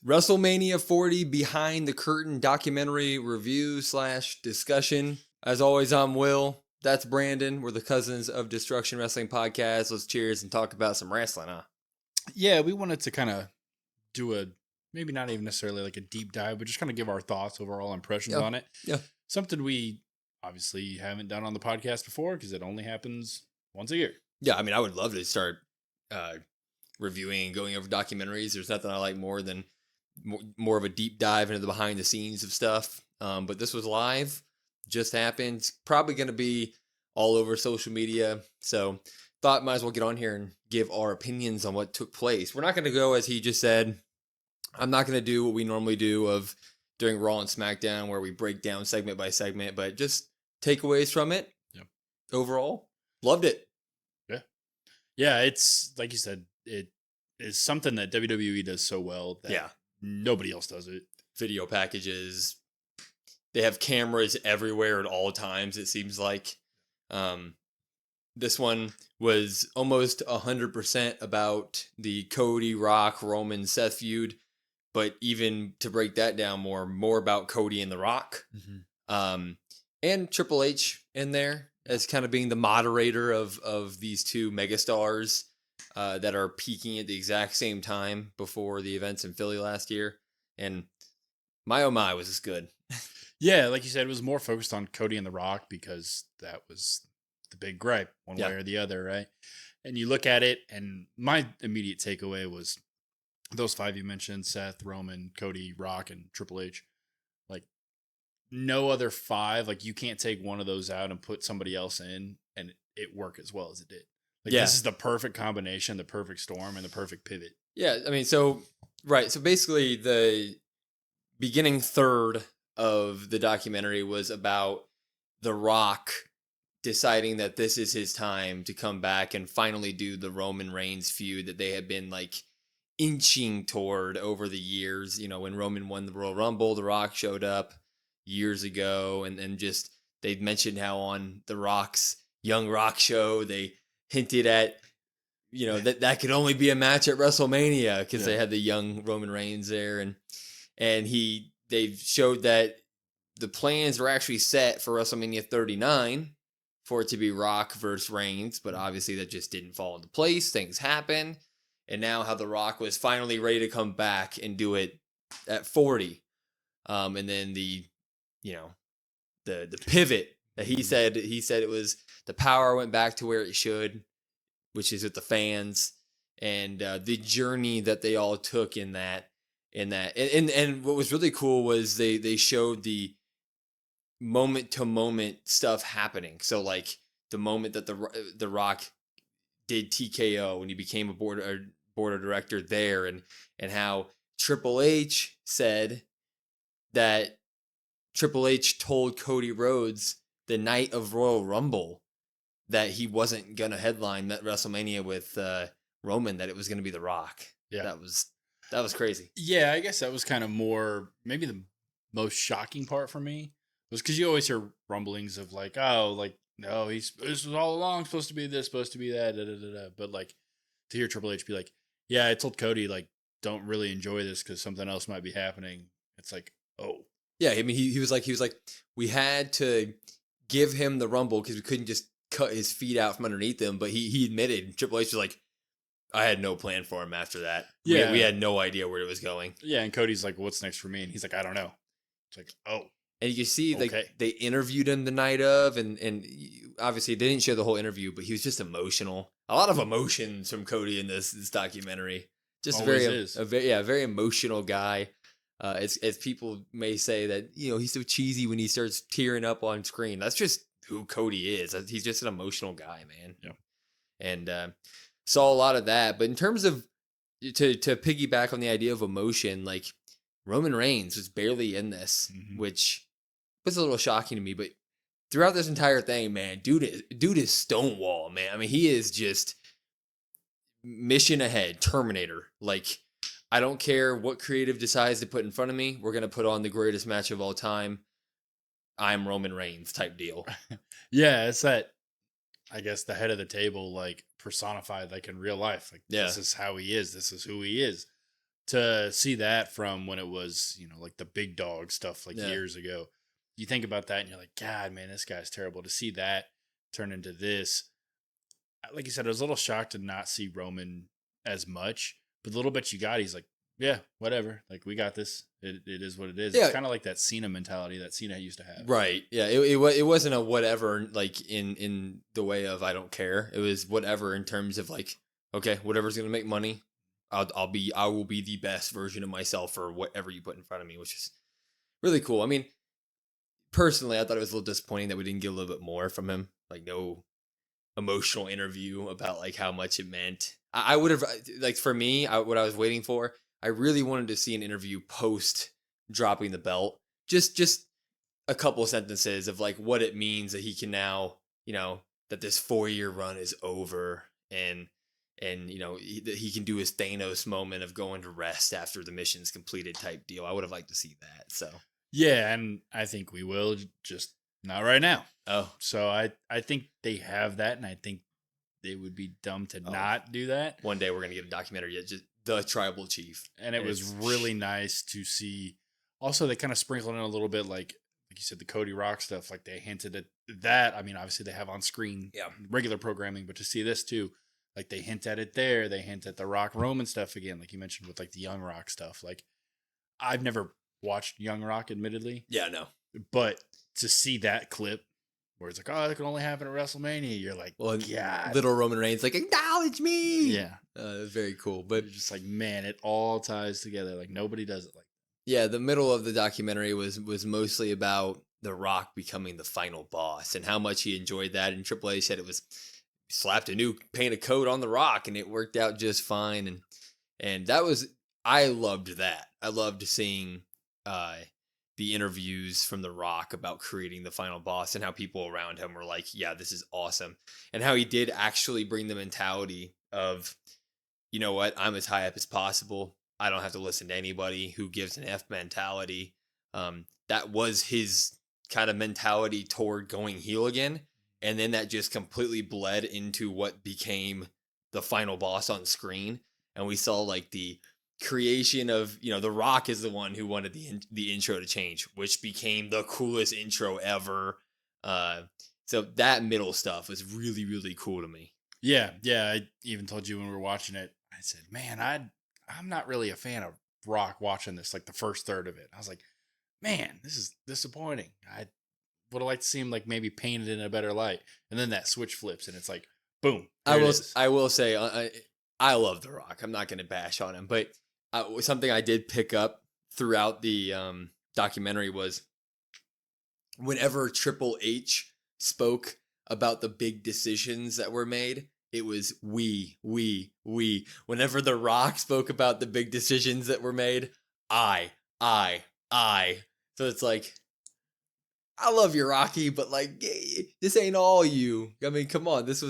WrestleMania 40 behind the curtain documentary review / discussion. As always, I'm Will. That's Brandon. We're the Cousins of Destruction Wrestling Podcast. Let's cheers and talk about some wrestling, huh? Yeah, we wanted to kind of do a, maybe not even necessarily like a deep dive, but just kind of give our thoughts, overall impressions on it. Yeah. Something we obviously haven't done on the podcast before because it only happens once a year. Yeah, I mean, I would love to start reviewing and going over documentaries. There's nothing I like more than more of a deep dive into the behind the scenes of stuff. But this was live, just happened. It's probably going to be all over social media. So thought might as well get on here and give our opinions on what took place. We're not going to go, as he just said, I'm not going to do what we normally do of during Raw and SmackDown where we break down segment by segment, but just takeaways from it. Yep. Overall, loved it. Yeah. Yeah, it's, like you said, it is something that WWE does so well that nobody else does it. Video packages. They have cameras everywhere at all times, it seems like. This one was almost 100% about the Cody, Rock, Roman, Seth feud. But even to break that down more about Cody and The Rock. Mm-hmm. And Triple H in there as kind of being the moderator of these two megastars that are peaking at the exact same time before the events in Philly last year. And my oh my, was this good. Yeah, like you said, it was more focused on Cody and The Rock because that was the big gripe, one way or the other, right? And you look at it, and my immediate takeaway was those five you mentioned, Seth, Roman, Cody, Rock, and Triple H. Like, no other five, like, you can't take one of those out and put somebody else in and it work as well as it did. Like, this is the perfect combination, the perfect storm, and the perfect pivot. Yeah, I mean, so basically the beginning third of the documentary was about The Rock deciding that this is his time to come back and finally do the Roman Reigns feud that they had been, like, inching toward over the years. You know, when Roman won the Royal Rumble, The Rock showed up years ago, and just they've mentioned how on The Rock's Young Rock show they hinted at, you know, that could only be a match at WrestleMania because they had the young Roman Reigns there, and they've showed that the plans were actually set for WrestleMania 39 for it to be Rock versus Reigns, but obviously that just didn't fall into place. Things happen. And now how The Rock was finally ready to come back and do it at 40. And then the pivot that he said it was the power went back to where it should, which is with the fans, and the journey that they all took in that. And what was really cool was they showed the moment to moment stuff happening. So like the moment that the Rock did TKO and he became a board of director there, and how Triple H said that Triple H told Cody Rhodes the night of Royal Rumble that he wasn't gonna headline that WrestleMania with Roman, that it was gonna be The Rock. Yeah, that was crazy. Yeah, I guess that was kind of more, maybe the most shocking part for me was because you always hear rumblings of like, oh, like, no, this was all along supposed to be this, supposed to be that, but like to hear Triple H be like, yeah, I told Cody, like, don't really enjoy this because something else might be happening. It's like, oh. Yeah, I mean, he was like, we had to give him the Rumble because we couldn't just cut his feet out from underneath him. But he admitted, Triple H was like, I had no plan for him after that. Yeah, we had no idea where it was going. Yeah, and Cody's like, what's next for me? And he's like, I don't know. It's like, oh. And you see, like, they interviewed him the night of, and obviously they didn't show the whole interview, but he was just emotional. A lot of emotions from Cody in this documentary. Just a very emotional guy. As people may say that, you know, he's so cheesy when he starts tearing up on screen. That's just who Cody is. He's just an emotional guy, man. Yeah. And saw a lot of that. But in terms of to piggyback on the idea of emotion, like Roman Reigns was barely in this, which was a little shocking to me. But throughout this entire thing, man, dude is Stonewall, man. I mean, he is just mission ahead, Terminator. Like, I don't care what creative decides to put in front of me. We're going to put on the greatest match of all time. I'm Roman Reigns type deal. Yeah, it's that, I guess, the head of the table, like, personified, like, in real life. Like, this is how he is. This is who he is. to see that from when it was, like the big dog stuff like Yeah. years ago. You think about that and you're like, God, man, this guy's terrible. To see that turn into this, like you said, I was a little shocked to not see Roman as much, but the little bit you got, he's like, yeah, whatever. Like, we got this. It is what it is. Yeah. It's kind of like that Cena mentality that Cena used to have. Right. Yeah. It wasn't a whatever, like in the way of I don't care. It was whatever in terms of like, okay, whatever's gonna make money, I will be the best version of myself for whatever you put in front of me, which is really cool. I mean, personally, I thought it was a little disappointing that we didn't get a little bit more from him. Like no emotional interview about like how much it meant. I would have like for me, what I was waiting for. I really wanted to see an interview post dropping the belt. Just a couple of sentences of like what it means that he can now, that this 4-year run is over and he can do his Thanos moment of going to rest after the mission's completed type deal. I would have liked to see that. So yeah, and I think we will, just not right now. oh, So I think they have that, and I think they would be dumb to not do that. One day we're gonna get a documentary, just the tribal chief, and it was really nice to see. Also, they kind of sprinkled in a little bit, like you said, the Cody Rock stuff. Like they hinted at that. I mean, obviously they have on screen regular programming, but to see this too, like they hint at it there. They hint at the Rock Roman stuff again, like you mentioned with like the Young Rock stuff. Like I've never watched Young Rock, admittedly. Yeah, no. But to see that clip where it's like, oh, that can only happen at WrestleMania, you're like, well, God. Little Roman Reigns like, acknowledge me. Yeah. It was very cool. But you're just like, man, it all ties together. Like nobody does it like that. Yeah, the middle of the documentary was mostly about The Rock becoming the final boss and how much he enjoyed that. And Triple H said it was slapped a new painted coat on The Rock and it worked out just fine. And that was, I loved that. I loved seeing the interviews from The Rock about creating the final boss and how people around him were like, yeah, this is awesome. And how he did actually bring the mentality of, you know what, I'm as high up as possible. I don't have to listen to anybody. Who gives an F mentality. That was his kind of mentality toward going heel again. And then that just completely bled into what became the final boss on screen. And we saw like the creation of, The Rock is the one who wanted the intro to change, which became the coolest intro ever. So that middle stuff was really, really cool to me. Yeah. I even told you when we were watching it, I said, man, I'm not really a fan of Rock watching this, like the first third of it. I was like, man, this is disappointing. I would have liked to see him like maybe painted in a better light. And then that switch flips and it's like, boom. I will say, I love The Rock. I'm not going to bash on him, but something I did pick up throughout the documentary was whenever Triple H spoke about the big decisions that were made, it was we. Whenever The Rock spoke about the big decisions that were made, I. So it's like, I love you, Rocky, but like, this ain't all you. I mean, come on, this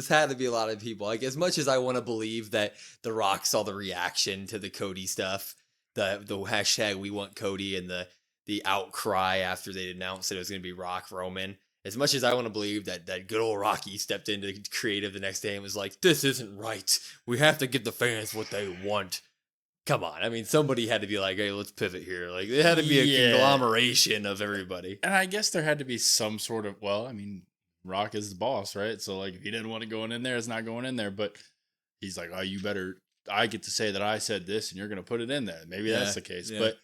had to be a lot of people. Like, as much as I want to believe that The Rock saw the reaction to the Cody stuff, the hashtag We Want Cody, and the outcry after they announced that it was going to be Rock Roman. As much as I want to believe that good old Rocky stepped into creative the next day and was like, this isn't right. We have to give the fans what they want. Come on. I mean, somebody had to be like, hey, let's pivot here. Like, it had to be a conglomeration of everybody. And I guess there had to be some sort of, well, I mean, Rock is the boss, right? So, like, if he didn't want it going in there, it's not going in there. But he's like, oh, you better, I get to say that I said this and you're going to put it in there. Maybe that's the case. Yeah. But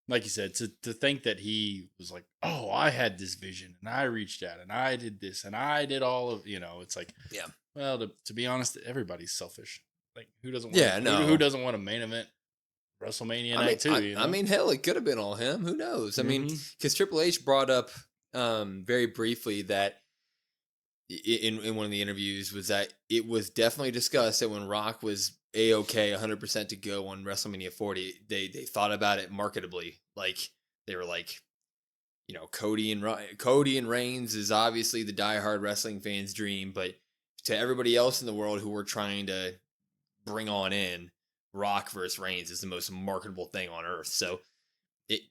like you said, to think that he was like, oh, I had this vision and I reached out and I did this and I did all of, it's like, yeah. Well, to be honest, everybody's selfish. Like, who doesn't want who doesn't want a main event WrestleMania night too? I mean, hell, it could have been all him. Who knows? I mean, because Triple H brought up very briefly that in one of the interviews was that it was definitely discussed that when Rock was A-OK 100% to go on WrestleMania 40, they thought about it marketably. Like, they were like, Cody and Reigns is obviously the diehard wrestling fan's dream, but to everybody else in the world who we're trying to bring on in, Rock versus Reigns is the most marketable thing on earth. So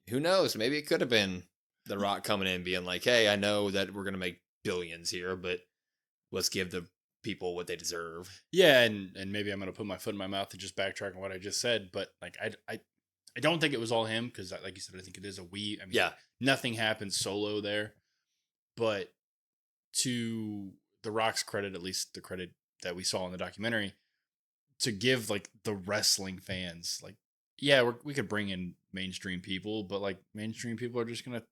who knows? Maybe it could have been The Rock coming in being like, hey, I know that we're going to make billions here, but let's give the people what they deserve. Yeah, and maybe I'm gonna put my foot in my mouth and just backtrack on what I just said, but like I don't think it was all him because, like you said, I think it is a we. I mean, Yeah. nothing happened solo there, but to The Rock's credit, at least the credit that we saw in the documentary, to give like the wrestling fans, like, yeah, we could bring in mainstream people, but like mainstream people are just gonna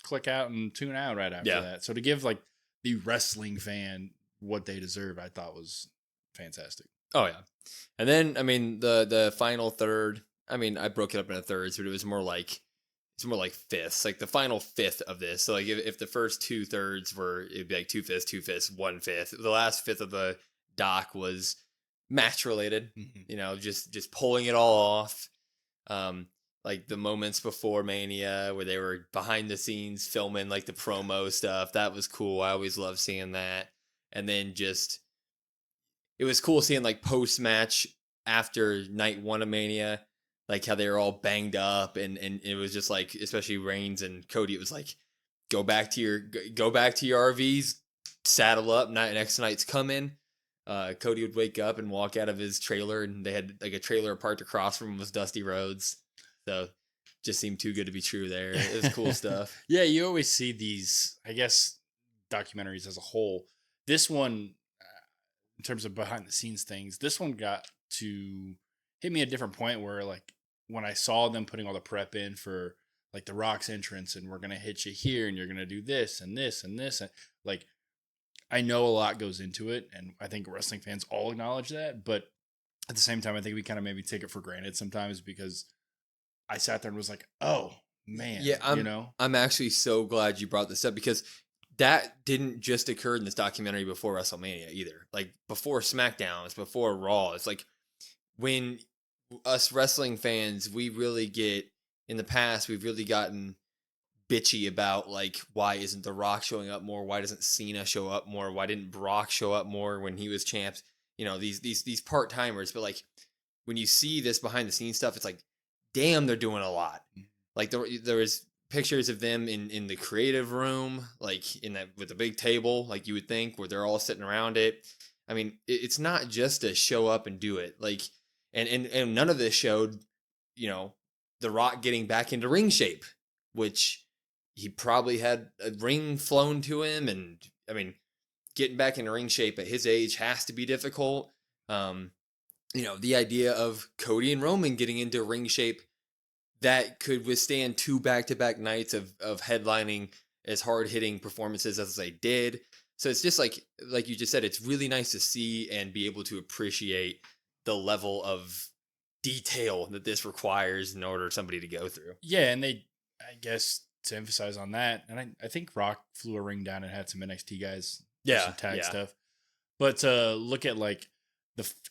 click out and tune out right after that. So to give like the wrestling fan what they deserve, I thought was fantastic. Oh yeah. And then I mean the final third, I mean I broke it up into thirds, but it was more like fifths, like the final fifth of this. So like if the first 2/3 were, it'd be like 2/5, 2/5, 1/5. The last fifth of the doc was match related, you know, just pulling it all off. Like the moments before Mania where they were behind the scenes filming like the promo stuff. That was cool. I always love seeing that. And then just it was cool seeing like post match after night one of Mania, like how they were all banged up, and it was just like, especially Reigns and Cody, it was like go back to your RVs, saddle up, next night's coming. Cody would wake up and walk out of his trailer, and they had like a trailer parked across from him was Dusty Rhodes. So just seemed too good to be true there. It was cool stuff. Yeah, you always see these, I guess, documentaries as a whole. This one, in terms of behind the scenes things, this one got to hit me at a different point where, like, when I saw them putting all the prep in for like the Rock's entrance, and we're gonna hit you here, and you're gonna do this and this and this, and like, I know a lot goes into it, and I think wrestling fans all acknowledge that, but at the same time, I think we kind of maybe take it for granted sometimes because I sat there and was like, oh man, Yeah, I'm actually so glad you brought this up because that didn't just occur in this documentary before WrestleMania either. Like before SmackDown, it's before Raw. It's like when us wrestling fans, we really get, in the past, we've really gotten bitchy about like, why isn't The Rock showing up more? Why doesn't Cena show up more? Why didn't Brock show up more when he was champs? You know, these part timers. But like when you see this behind the scenes stuff, it's like, damn, they're doing a lot. Like there was pictures of them in the creative room, like in that with a big table, like you would think, where they're all sitting around it. I mean, it's not just to show up and do it. Like, and none of this showed, you know, The Rock getting back into ring shape, which he probably had a ring flown to him. And I mean, getting back into ring shape at his age has to be difficult. You know, the idea of Cody and Roman getting into ring shape that could withstand 2 back-to-back nights of headlining as hard-hitting performances as they did. So it's just like you just said, it's really nice to see and be able to appreciate the level of detail that this requires in order for somebody to go through. Yeah, and they, I guess, to emphasize on that, and I think Rock flew a ring down and had some NXT guys do some tag stuff. But to look at like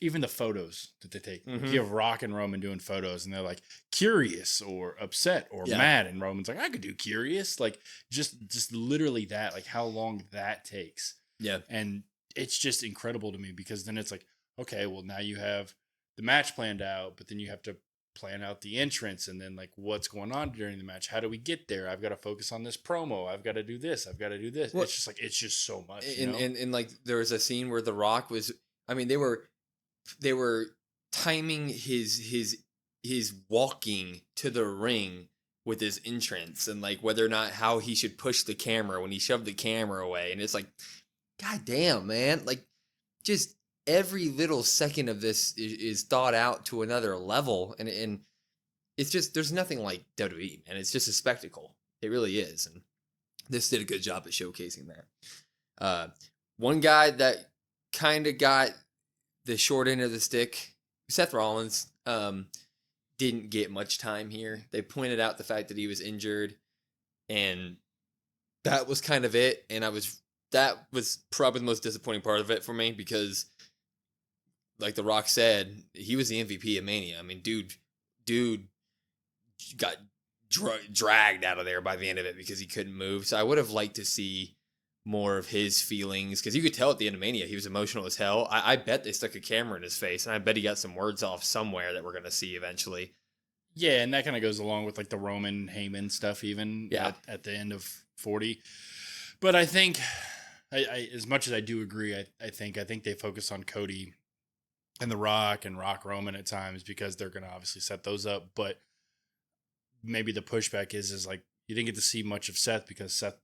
even the photos that they take, you have Rock and Roman doing photos, and they're like curious or upset or mad, and Roman's like, I could do curious, like just literally that, like how long that takes. Yeah, and it's just incredible to me because then it's like, okay, well now you have the match planned out, but then you have to plan out the entrance, and then like what's going on during the match, how do we get there, I've got to focus on this promo, I've got to do this, I've got to do this. Well, it's just like, it's just so much, and like there was a scene where The Rock was, I mean, they were timing his walking to the ring with his entrance, and like whether or not how he should push the camera when he shoved the camera away. And it's like, god damn, man, like just every little second of this is thought out to another level. And it's just, there's nothing like WWE, and it's just a spectacle. It really is. And this did a good job at showcasing that. One guy that kind of got the short end of the stick, Seth Rollins, didn't get much time here. They pointed out the fact that he was injured, and that was kind of it. And that was probably the most disappointing part of it for me because, like The Rock said, he was the MVP of Mania. I mean, dude got dragged out of there by the end of it because he couldn't move. So I would have liked to see more of his feelings, because you could tell at the end of Mania he was emotional as hell. I bet they stuck a camera in his face, and I bet he got some words off somewhere that we're going to see eventually. Yeah, and that kind of goes along with like the Roman Heyman stuff even at the end of 40. But I think I as much as I do agree, I think they focus on Cody and The Rock and Rock Roman at times because they're going to obviously set those up. But maybe the pushback is like you didn't get to see much of Seth because Seth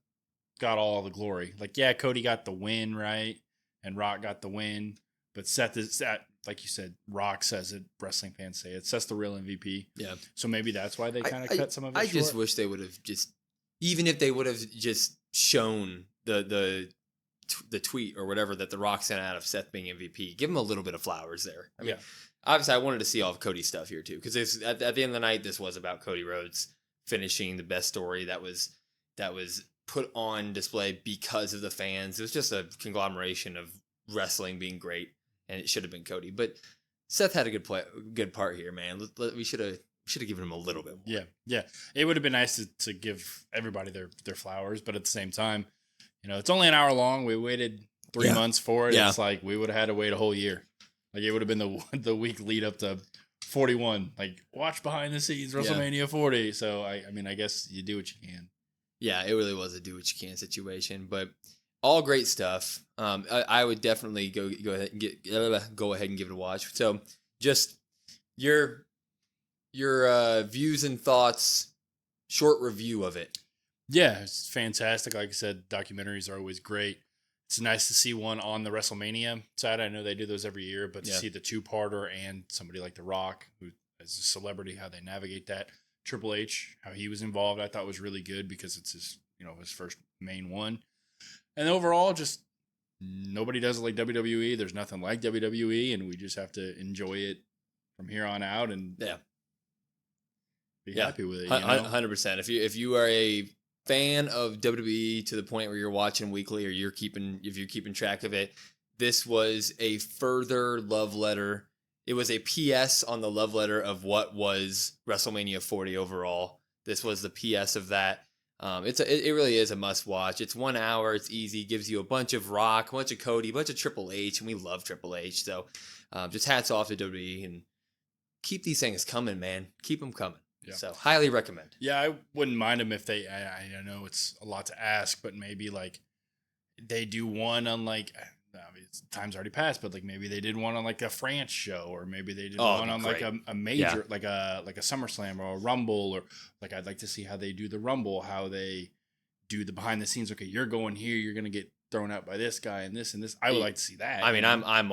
got all the glory. Like, yeah, Cody got the win, right? And Rock got the win. But Seth is that, like you said, Rock says it, wrestling fans say it. Seth's the real MVP. Yeah. So maybe that's why they kind of cut some of it I short. just wish they would have even if they would have just shown the tweet or whatever that The Rock sent out of Seth being MVP, give him a little bit of flowers there. I mean, obviously I wanted to see all of Cody's stuff here too, because at the end of the night, this was about Cody Rhodes finishing the best story that was put on display because of the fans. It was just a conglomeration of wrestling being great, and it should have been Cody. But Seth had a good part here, man. We should have given him a little bit more. Yeah. It would have been nice to give everybody their flowers, but at the same time, it's only an hour long. We waited 3 months for it. Yeah. It's like we would have had to wait a whole year. Like it would have been the week lead up to 41. Like watch behind the scenes WrestleMania 40. So I mean, I guess you do what you can. Yeah, it really was a do what you can situation, but all great stuff. I would definitely go ahead and give it a watch. So just your views and thoughts, short review of it. Yeah, it's fantastic. Like I said, documentaries are always great. It's nice to see one on the WrestleMania side. I know they do those every year, but to see the two-parter and somebody like The Rock, who as a celebrity, how they navigate that. Triple H, how he was involved, I thought was really good because it's his first main one. And overall, just nobody does it like WWE. There's nothing like WWE, and we just have to enjoy it from here on out and be happy with it. 100%. If you are a fan of WWE to the point where you're watching weekly or if you're keeping track of it, this was a further love letter. It was a PS on the love letter of what was WrestleMania 40 overall. This was the PS of that. It really is a must watch. It's 1 hour. It's easy. Gives you a bunch of Rock, a bunch of Cody, a bunch of Triple H, and we love Triple H. So just hats off to WWE and keep these things coming, man. Keep them coming. Yeah. So highly recommend. Yeah, I wouldn't mind them if they. I know it's a lot to ask, but maybe like they do one on like. I mean, time's already passed, but like maybe they did one on like a France show, or maybe they did one on like a major, like a SummerSlam or a Rumble, or like I'd like to see how they do the Rumble, how they do the behind the scenes. Okay, you're going here, you're gonna get thrown out by this guy and this and this. I would like to see that. I mean, I'm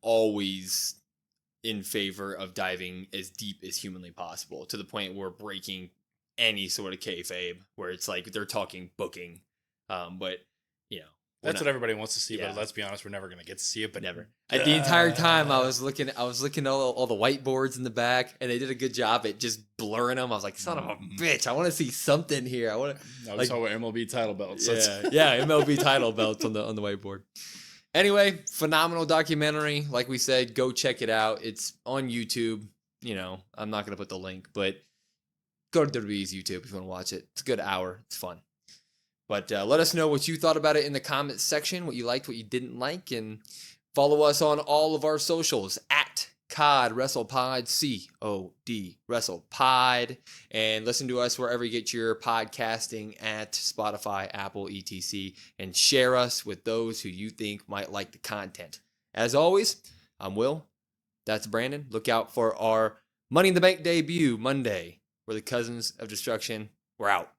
always in favor of diving as deep as humanly possible to the point where breaking any sort of kayfabe, where it's like they're talking booking, but that's what everybody wants to see, but let's be honest, we're never going to get to see it. But never. At the entire time, I was looking at all the whiteboards in the back, and they did a good job at just blurring them. I was like, son of a bitch, I want to see something here. I was talking about MLB title belts. Yeah, MLB title belts on the whiteboard. Anyway, phenomenal documentary. Like we said, go check it out. It's on YouTube. I'm not going to put the link, but go to WWE's YouTube if you want to watch it. It's a good hour. It's fun. But let us know what you thought about it in the comments section, what you liked, what you didn't like, and follow us on all of our socials at codwrestlepod, COD WrestlePod, and listen to us wherever you get your podcasting at Spotify, Apple, etc., and share us with those who you think might like the content. As always, I'm Will. That's Brandon. Look out for our Money in the Bank debut Monday. We're the Cousins of Destruction. We're out.